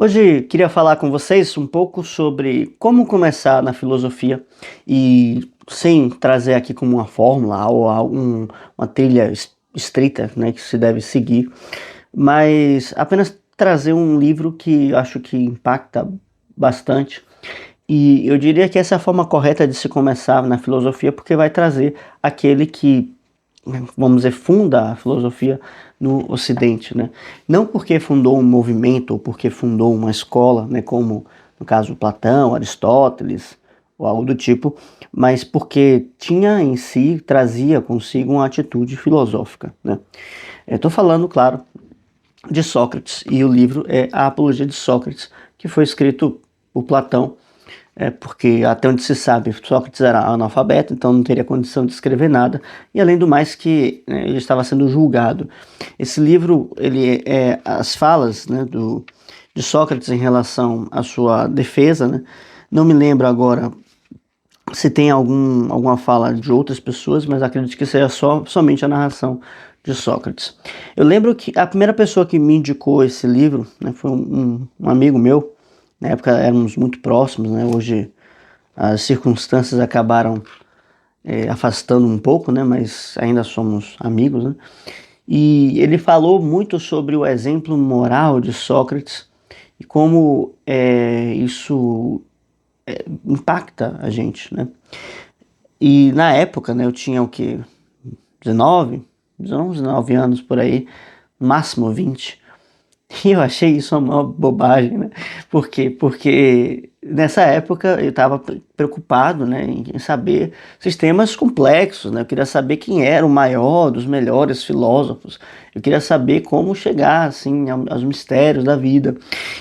Hoje queria falar com vocês um pouco sobre como começar na filosofia e sem trazer aqui como uma fórmula ou uma trilha estrita, né, que se deve seguir, mas apenas trazer um livro que eu acho que impacta bastante. E eu diria que essa é a forma correta de se começar na filosofia, porque vai trazer aquele que, vamos dizer, funda a filosofia no Ocidente, né? Não porque fundou um movimento ou porque fundou uma escola, né, como no caso Platão, Aristóteles ou algo do tipo, mas porque tinha em si, trazia consigo uma atitude filosófica, né? Estou falando, claro, de Sócrates, e o livro é A Apologia de Sócrates, que foi escrito por Platão, porque até onde se sabe, Sócrates era analfabeto, então não teria condição de escrever nada, e além do mais que, né, ele estava sendo julgado. Esse livro, ele é as falas, né, de Sócrates em relação à sua defesa, né, não me lembro agora se tem alguma fala de outras pessoas, mas acredito que seja somente a narração de Sócrates. Eu lembro que a primeira pessoa que me indicou esse livro, né, foi um amigo meu. Na época éramos muito próximos, né? Hoje as circunstâncias acabaram afastando um pouco, né? Mas ainda somos amigos, né? E ele falou muito sobre o exemplo moral de Sócrates e como isso impacta a gente, né? E na época, né, eu tinha o que? 19? 19 anos por aí, máximo 20. E eu achei isso uma maior bobagem, né? Por quê? Porque nessa época eu estava preocupado, né, em saber sistemas complexos, né? Eu queria saber quem era o maior dos melhores filósofos. Eu queria saber como chegar, assim, aos mistérios da vida.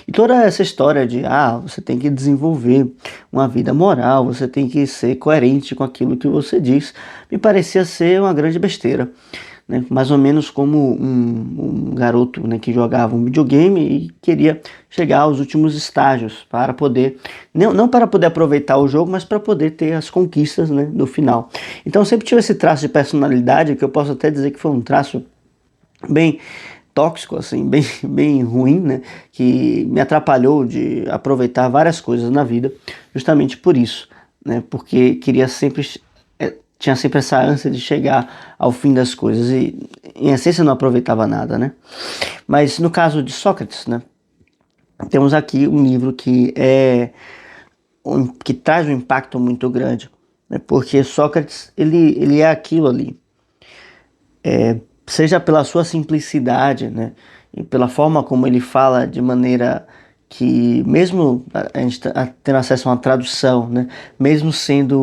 E toda essa história de, você tem que desenvolver uma vida moral, você tem que ser coerente com aquilo que você diz, me parecia ser uma grande besteira, né? Mais ou menos como um garoto, né, que jogava um videogame e queria chegar aos últimos estágios para poder, não para poder aproveitar o jogo, mas para poder ter as conquistas, né, no final. Então eu sempre tive esse traço de personalidade que eu posso até dizer que foi um traço bem tóxico, assim, bem ruim, né, que me atrapalhou de aproveitar várias coisas na vida, justamente por isso, né, porque queria sempre tinha sempre essa ânsia de chegar ao fim das coisas e, em essência, não aproveitava nada, né? Mas no caso de Sócrates, né, temos aqui um livro que traz um impacto muito grande, né? Porque Sócrates ele é aquilo ali, seja pela sua simplicidade, né, e pela forma como ele fala de maneira que, mesmo a gente tendo acesso a uma tradução, né, mesmo sendo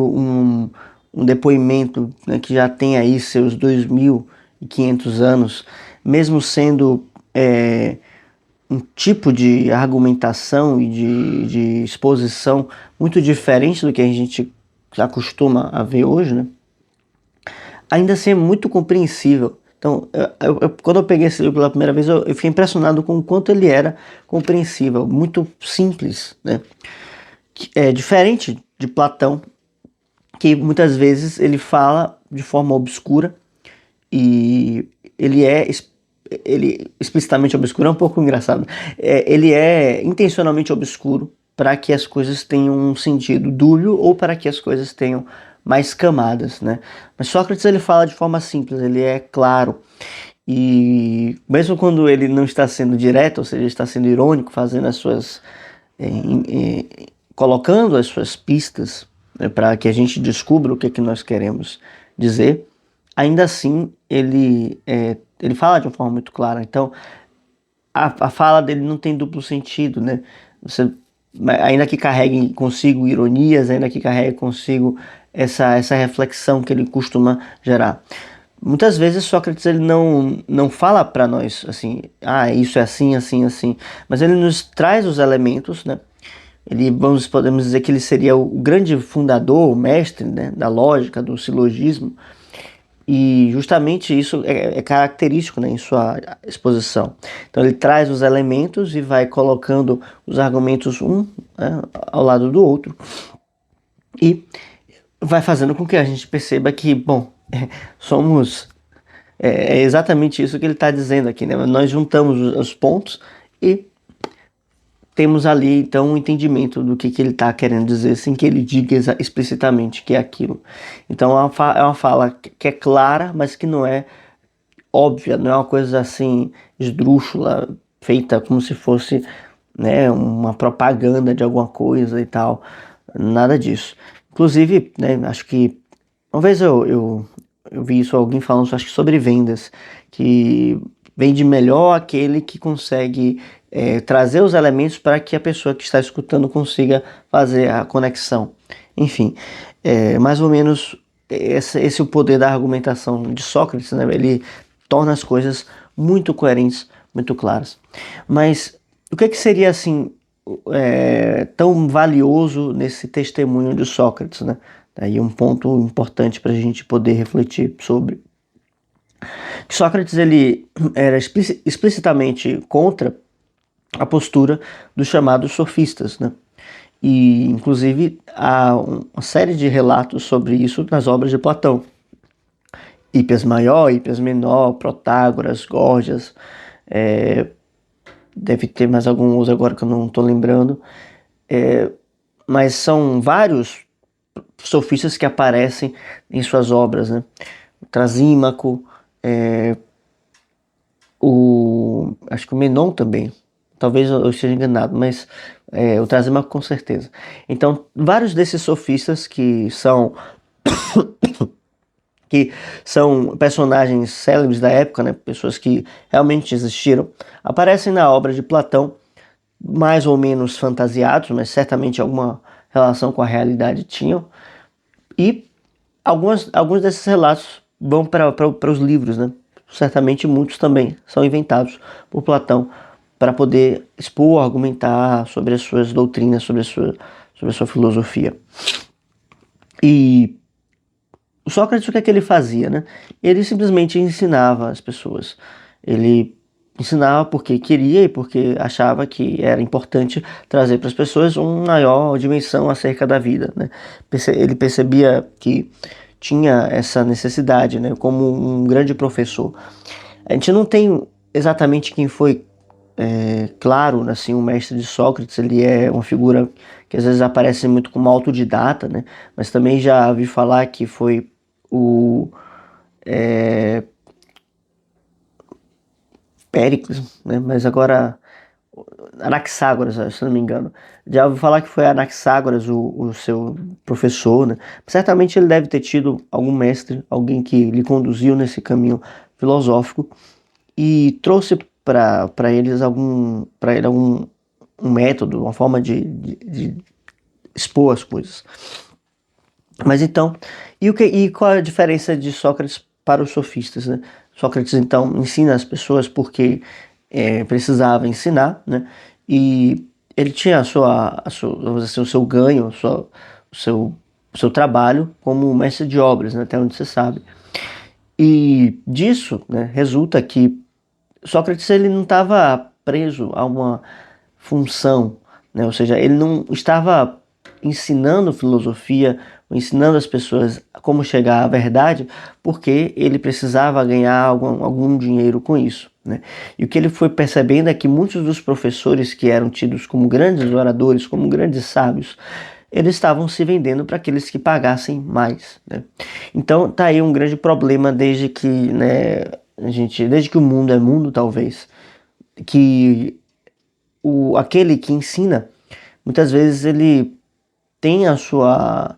um depoimento, né, que já tem aí seus 2.500 anos, mesmo sendo um tipo de argumentação e de exposição muito diferente do que a gente acostuma a ver hoje, né, ainda assim é muito compreensível. Então, quando eu peguei esse livro pela primeira vez, eu fiquei impressionado com o quanto ele era compreensível, muito simples, né? É diferente de Platão, que muitas vezes ele fala de forma obscura e ele é ele explicitamente obscuro é um pouco engraçado. Ele é intencionalmente obscuro para que as coisas tenham um sentido dúbio ou para que as coisas tenham mais camadas, né? Mas Sócrates ele fala de forma simples, ele é claro. E mesmo quando ele não está sendo direto, ou seja, está sendo irônico, fazendo as suas colocando as suas pistas, né, para que a gente descubra o que é que nós queremos dizer, ainda assim ele fala de uma forma muito clara. Então a fala dele não tem duplo sentido, né? Você, ainda que carregue consigo ironias, ainda que carregue consigo essa reflexão que ele costuma gerar. Muitas vezes Sócrates ele não fala para nós assim, isso é assim, assim, assim, mas ele nos traz os elementos, né? Podemos dizer que ele seria o grande fundador, o mestre, né, da lógica, do silogismo, e justamente isso é característico, né, em sua exposição. Então ele traz os elementos e vai colocando os argumentos né, ao lado do outro e vai fazendo com que a gente perceba que, bom, somos é exatamente isso que ele está dizendo aqui, né? Nós juntamos os pontos e temos ali então um entendimento do que ele está querendo dizer, sem que ele diga explicitamente que é aquilo. Então é uma fala que é clara, mas que não é óbvia, não é uma coisa assim esdrúxula, feita como se fosse, né, uma propaganda de alguma coisa e tal, nada disso. Inclusive, né, acho que uma vez eu vi isso, alguém falando, acho que sobre vendas, que vende melhor aquele que consegue trazer os elementos para que a pessoa que está escutando consiga fazer a conexão. Enfim, mais ou menos esse é o poder da argumentação de Sócrates, né? Ele torna as coisas muito coerentes, muito claras. Mas o que seria assim tão valioso nesse testemunho de Sócrates, né? Aí um ponto importante para a gente poder refletir sobre. Sócrates ele era explicitamente contra a postura dos chamados sofistas, né? E inclusive há uma série de relatos sobre isso nas obras de Platão. Hipias maior, Hipias menor, Protágoras, Górgias, deve ter mais alguns agora que eu não estou lembrando, mas são vários sofistas que aparecem em suas obras, né? Trasímaco, acho que o Menon também, talvez eu esteja enganado, mas o Trasímaco com certeza. Então, vários desses sofistas que são personagens célebres da época, né, pessoas que realmente existiram, aparecem na obra de Platão, mais ou menos fantasiados, mas certamente alguma relação com a realidade tinham. E alguns desses relatos vão para os livros, né? Certamente muitos também são inventados por Platão para poder expor, argumentar sobre as suas doutrinas, sobre a sua filosofia. E o Sócrates, o que é que ele fazia, né? Ele simplesmente ensinava as pessoas. Ele ensinava porque queria e porque achava que era importante trazer para as pessoas uma maior dimensão acerca da vida, né? Ele percebia que tinha essa necessidade, né? Como um grande professor. A gente não tem exatamente quem foi claro, assim, o mestre de Sócrates. Ele é uma figura que às vezes aparece muito como autodidata, né? Mas também já vi falar que foi o Péricles, né? Mas agora Anaxágoras, se não me engano. Já ouvi falar que foi Anaxágoras o seu professor, né? Certamente ele deve ter tido algum mestre, alguém que lhe conduziu nesse caminho filosófico e trouxe para ele algum um método, uma forma de expor as coisas. Mas então, e qual a diferença de Sócrates para os sofistas, né? Sócrates então ensina as pessoas porque precisava ensinar, né? E ele tinha vamos dizer assim, o seu ganho, o seu trabalho como mestre de obras, né? Até onde você sabe. E disso, né, resulta que Sócrates ele não estava preso a uma função, né? Ou seja, ele não estava ensinando filosofia, ensinando as pessoas como chegar à verdade, porque ele precisava ganhar algum dinheiro com isso, né? E o que ele foi percebendo é que muitos dos professores que eram tidos como grandes oradores, como grandes sábios, eles estavam se vendendo para aqueles que pagassem mais, né? Então tá aí um grande problema desde que, né, desde que o mundo é mundo, talvez, que aquele que ensina, muitas vezes ele tem a sua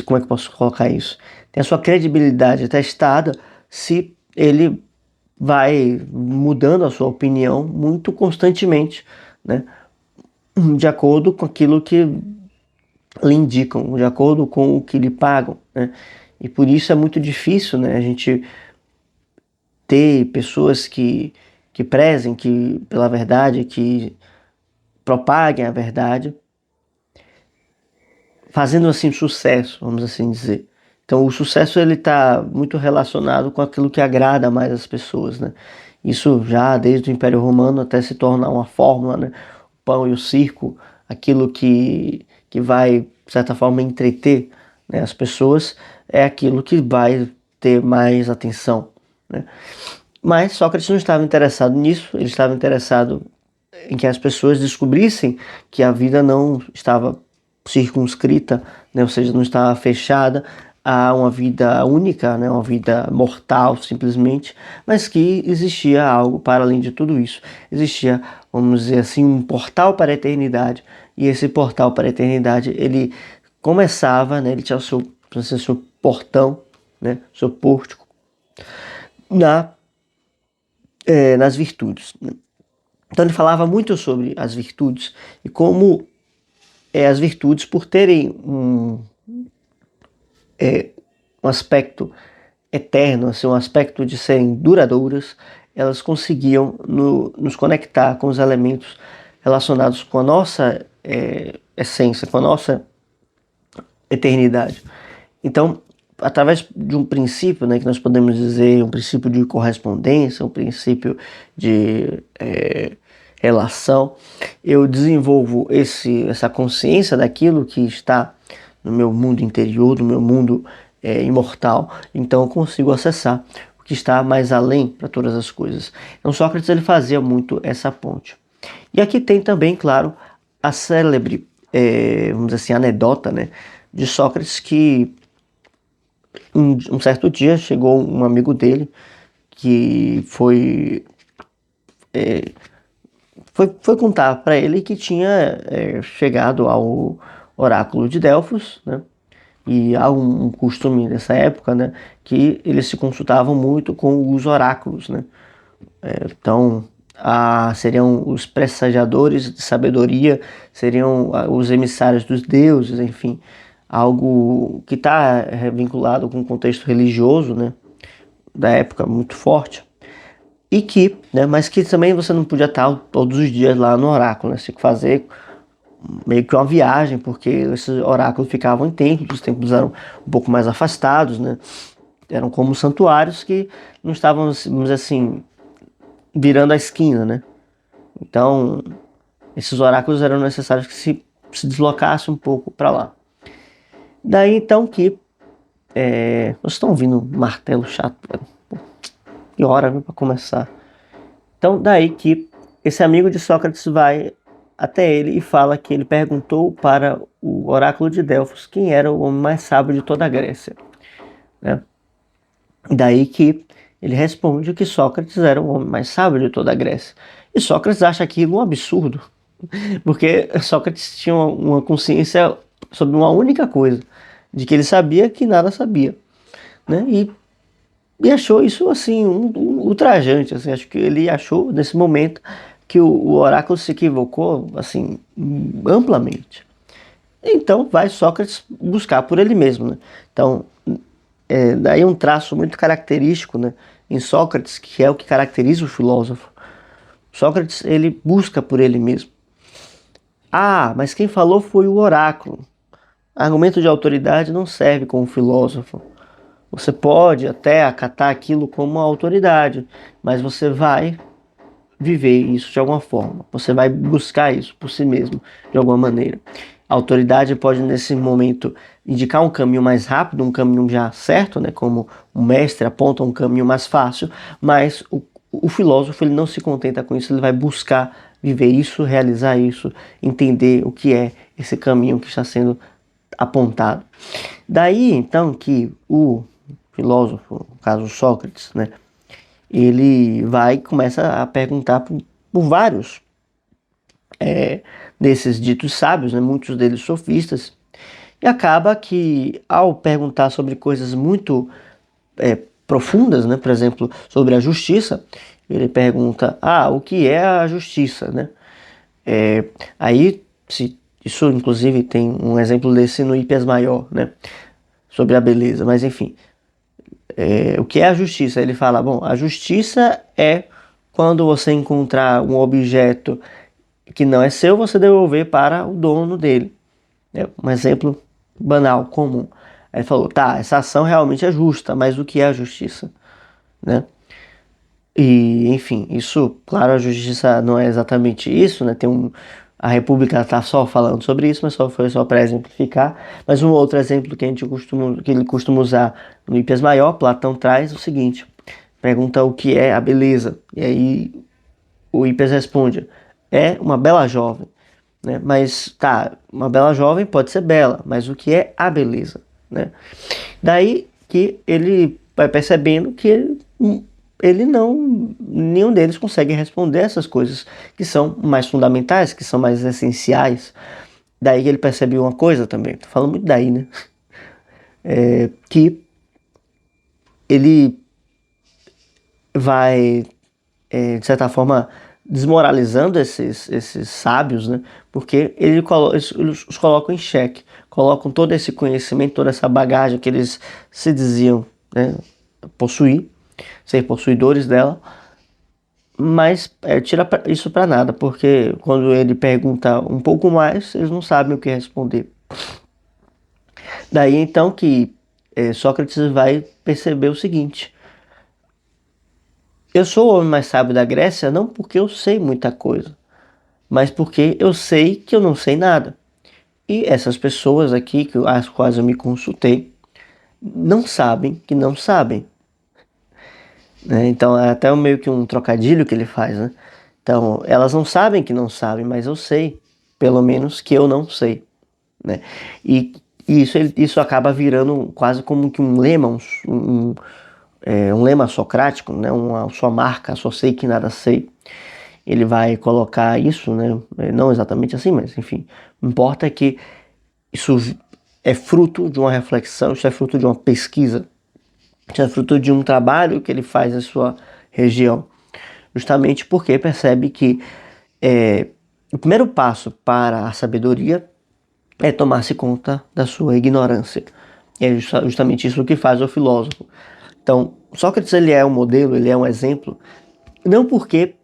como é que eu posso colocar isso? Tem a sua credibilidade testada se ele vai mudando a sua opinião muito constantemente, né? De acordo com aquilo que lhe indicam, de acordo com o que lhe pagam, né? E por isso é muito difícil, né, a gente ter pessoas que prezem pela verdade, que propaguem a verdade, fazendo assim sucesso, vamos assim dizer. Então o sucesso ele está muito relacionado com aquilo que agrada mais as pessoas, né? Isso já desde o Império Romano até se tornar uma fórmula, né? O pão e o circo, aquilo que vai, de certa forma, entreter, né, as pessoas, é aquilo que vai ter mais atenção, né? Mas Sócrates não estava interessado nisso, ele estava interessado em que as pessoas descobrissem que a vida não estava circunscrita, né, ou seja, não estava fechada a uma vida única, né, uma vida mortal simplesmente, mas que existia algo para além de tudo isso. Existia, vamos dizer assim, um portal para a eternidade, e esse portal para a eternidade, ele começava, né, ele tinha o seu portão, né, o seu pórtico, nas virtudes. Então ele falava muito sobre as virtudes e como as virtudes, por terem um aspecto eterno, assim, um aspecto de serem duradouras, elas conseguiam nos conectar com os elementos relacionados com a nossa essência, com a nossa eternidade. Então, através de um princípio, né, que nós podemos dizer um princípio de correspondência, um princípio de relação, eu desenvolvo essa consciência daquilo que está no meu mundo interior, no meu mundo imortal, então eu consigo acessar o que está mais além para todas as coisas. Então Sócrates ele fazia muito essa ponte. E aqui tem também, claro, a célebre, vamos dizer assim, anedota, né, de Sócrates que um certo dia chegou um amigo dele que foi contar para ele que tinha chegado ao oráculo de Delfos, né? E há um costume nessa época, né, que eles se consultavam muito com os oráculos, né? Então, seriam os pressagiadores de sabedoria, seriam os emissários dos deuses, enfim, algo que está vinculado com o contexto religioso, né, da época muito forte. E que, né, mas que também você não podia estar todos os dias lá no oráculo, né? Você tinha que fazer meio que uma viagem, porque esses oráculos ficavam em templos, os templos eram um pouco mais afastados, né? Eram como santuários que não estavam, vamos dizer assim, virando a esquina, né? Então, esses oráculos eram necessários que se deslocasse um pouco para lá. Daí então que vocês estão ouvindo um martelo chato, pô, que hora para começar. Então daí que esse amigo de Sócrates vai até ele e fala que ele perguntou para o oráculo de Delfos quem era o homem mais sábio de toda a Grécia, né? E daí que ele responde que Sócrates era o homem mais sábio de toda a Grécia. E Sócrates acha aquilo um absurdo, porque Sócrates tinha uma consciência sobre uma única coisa, de que ele sabia que nada sabia, né? E achou isso assim um ultrajante, assim, acho que ele achou nesse momento que o oráculo se equivocou assim amplamente. Então vai Sócrates buscar por ele mesmo, né? Então daí um traço muito característico, né, em Sócrates, que é o que caracteriza o filósofo. Sócrates ele busca por ele mesmo. Mas quem falou foi o oráculo. Argumento de autoridade não serve como filósofo. Você pode até acatar aquilo como uma autoridade, mas você vai viver isso de alguma forma. Você vai buscar isso por si mesmo, de alguma maneira. A autoridade pode, nesse momento, indicar um caminho mais rápido, um caminho já certo, né? Como um mestre aponta um caminho mais fácil, mas o filósofo ele não se contenta com isso, ele vai buscar viver isso, realizar isso, entender o que é esse caminho que está sendo apontado. Daí, então, que o filósofo, no caso Sócrates, né, ele vai e começa a perguntar por vários desses ditos sábios, né, muitos deles sofistas, e acaba que ao perguntar sobre coisas muito profundas, né, por exemplo, sobre a justiça, ele pergunta, o que é a justiça, né? Isso inclusive tem um exemplo desse no Hípias Maior, né, sobre a beleza, mas enfim, o que é a justiça? Ele fala, bom, a justiça é quando você encontrar um objeto que não é seu, você devolver para o dono dele. É um exemplo banal, comum. Aí ele falou, essa ação realmente é justa, mas o que é a justiça? Né? E, enfim, isso, claro, a justiça não é exatamente isso, né? A República está só falando sobre isso, mas foi só para exemplificar. Mas um outro exemplo que ele costuma usar no Hípias Maior, Platão traz o seguinte, pergunta o que é a beleza. E aí o Hippers responde: é uma bela jovem, né? Mas tá, uma bela jovem pode ser bela, mas o que é a beleza, né? Daí que ele vai percebendo que ele não, nenhum deles consegue responder essas coisas que são mais fundamentais, que são mais essenciais. Daí que ele percebe uma coisa também, tô falando muito daí, né? Que ele vai, de certa forma, desmoralizando esses sábios, né? Porque eles os colocam em xeque, colocam todo esse conhecimento, toda essa bagagem que eles se diziam, né, possuir, ser possuidores dela, mas tira isso para nada, porque quando ele pergunta um pouco mais, eles não sabem o que responder. Daí então que Sócrates vai perceber o seguinte: eu sou o homem mais sábio da Grécia não porque eu sei muita coisa, mas porque eu sei que eu não sei nada. E essas pessoas aqui, as quais eu me consultei, não sabem que não sabem, né? Então é até meio que um trocadilho que ele faz, né? Então elas não sabem que não sabem, mas eu sei, pelo menos que eu não sei, né? E isso acaba virando quase como que um lema, um lema socrático, né? Uma sua marca, só sei que nada sei. Ele vai colocar isso, né? Não exatamente assim, mas enfim, o que importa é que isso é fruto de uma reflexão, isso é fruto de uma pesquisa, isso é fruto de um trabalho que ele faz na sua região, justamente porque percebe que o primeiro passo para a sabedoria é tomar-se conta da sua ignorância. E é justamente isso que faz o filósofo. Então, Sócrates ele é um modelo, ele é um exemplo, não porque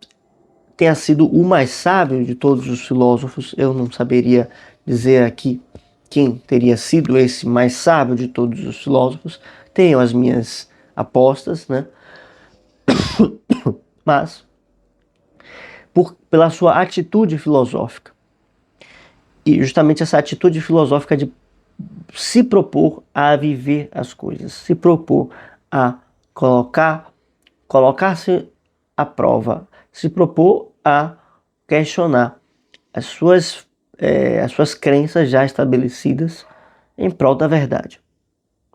tenha sido o mais sábio de todos os filósofos, eu não saberia dizer aqui quem teria sido esse mais sábio de todos os filósofos, tenho as minhas apostas, né? Mas pela sua atitude filosófica. E justamente essa atitude filosófica de se propor a viver as coisas, se propor a colocar-se à prova, se propor a questionar as suas crenças já estabelecidas em prol da verdade.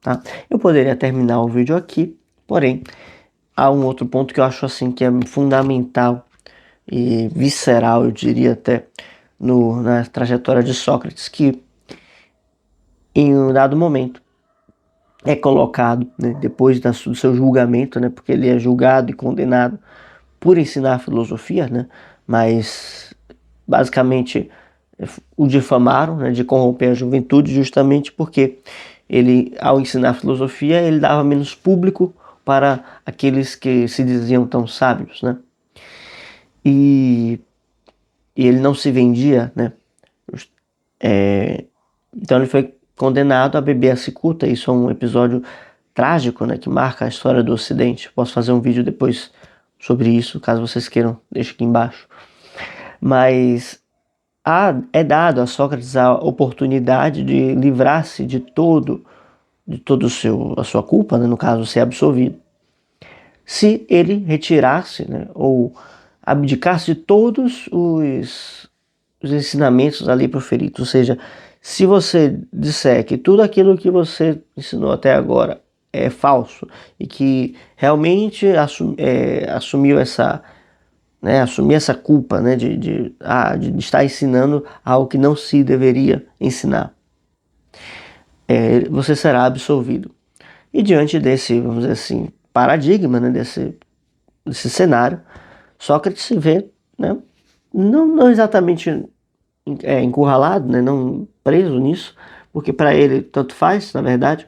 Tá? Eu poderia terminar o vídeo aqui, porém, há um outro ponto que eu acho assim que é fundamental e visceral, eu diria até, na trajetória de Sócrates, que em um dado momento é colocado, né, depois do seu julgamento, né, porque ele é julgado e condenado por ensinar filosofia, né, mas basicamente o difamaram, né, de corromper a juventude, justamente porque ele, ao ensinar filosofia, ele dava menos público para aqueles que se diziam tão sábios, né, e, e ele não se vendia, né, então ele foi condenado a beber a cicuta. Isso é um episódio trágico, né, que marca a história do Ocidente. Posso fazer um vídeo depois sobre isso, caso vocês queiram, deixa aqui embaixo. Mas é dado a Sócrates a oportunidade de livrar-se de todo a sua culpa, né, no caso ser absolvido, se ele retirasse, né, ou abdicasse de todos os ensinamentos ali proferidos. Ou seja, se você disser que tudo aquilo que você ensinou até agora é falso e que realmente assumiu essa, né, assumir essa culpa, né, de estar ensinando algo que não se deveria ensinar, você será absolvido. E diante desse, vamos dizer assim, paradigma, né, desse cenário, Sócrates se vê, né, não exatamente encurralado, né, não preso nisso, porque para ele tanto faz, na verdade.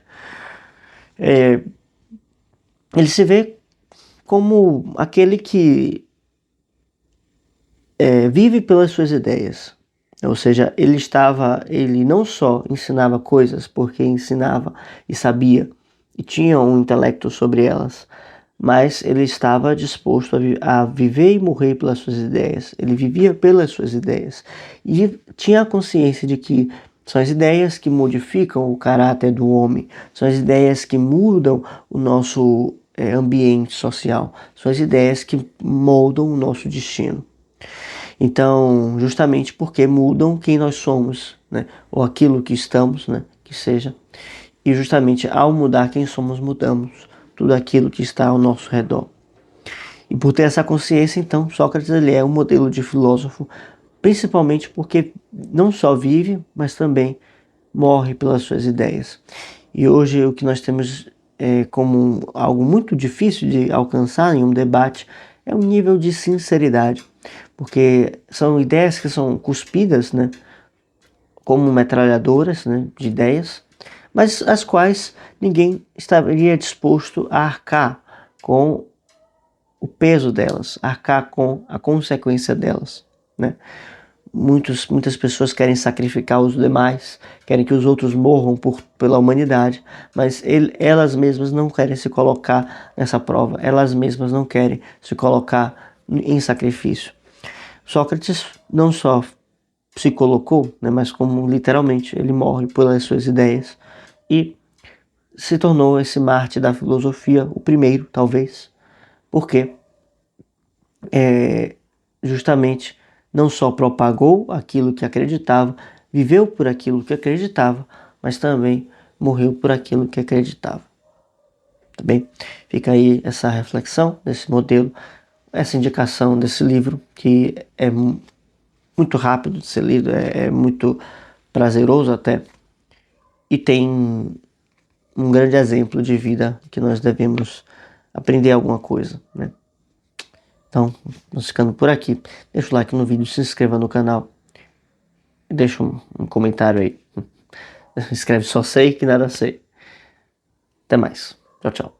Ele se vê como aquele que vive pelas suas ideias. Ou seja, ele não só ensinava coisas porque ensinava e sabia e tinha um intelecto sobre elas, mas ele estava disposto a viver e morrer pelas suas ideias. Ele vivia pelas suas ideias e tinha a consciência de que são as ideias que modificam o caráter do homem, são as ideias que mudam o nosso ambiente social, são as ideias que moldam o nosso destino. Então, justamente porque mudam quem nós somos, né? Ou aquilo que estamos, né? Que seja. E justamente ao mudar quem somos, mudamos tudo aquilo que está ao nosso redor. E por ter essa consciência, então, Sócrates ele é um modelo de filósofo, principalmente porque não só vive, mas também morre pelas suas ideias. E hoje o que nós temos como algo muito difícil de alcançar em um debate é um nível de sinceridade, porque são ideias que são cuspidas, né, como metralhadoras, né, de ideias, mas as quais ninguém estaria disposto a arcar com o peso delas, arcar com a consequência delas, né? Muitas pessoas querem sacrificar os demais, querem que os outros morram pela humanidade, mas elas mesmas não querem se colocar nessa prova, elas mesmas não querem se colocar em sacrifício. Sócrates não só se colocou, né, mas como literalmente ele morre pelas suas ideias e se tornou esse mártir da filosofia, o primeiro, talvez, porque justamente não só propagou aquilo que acreditava, viveu por aquilo que acreditava, mas também morreu por aquilo que acreditava. Tá bem? Fica aí essa reflexão desse modelo, essa indicação desse livro, que é muito rápido de ser lido, é muito prazeroso até, e tem um grande exemplo de vida que nós devemos aprender alguma coisa, né? Então, vamos ficando por aqui. Deixa o like no vídeo, se inscreva no canal e deixa um comentário aí. Escreve só sei que nada sei. Até mais. Tchau, tchau.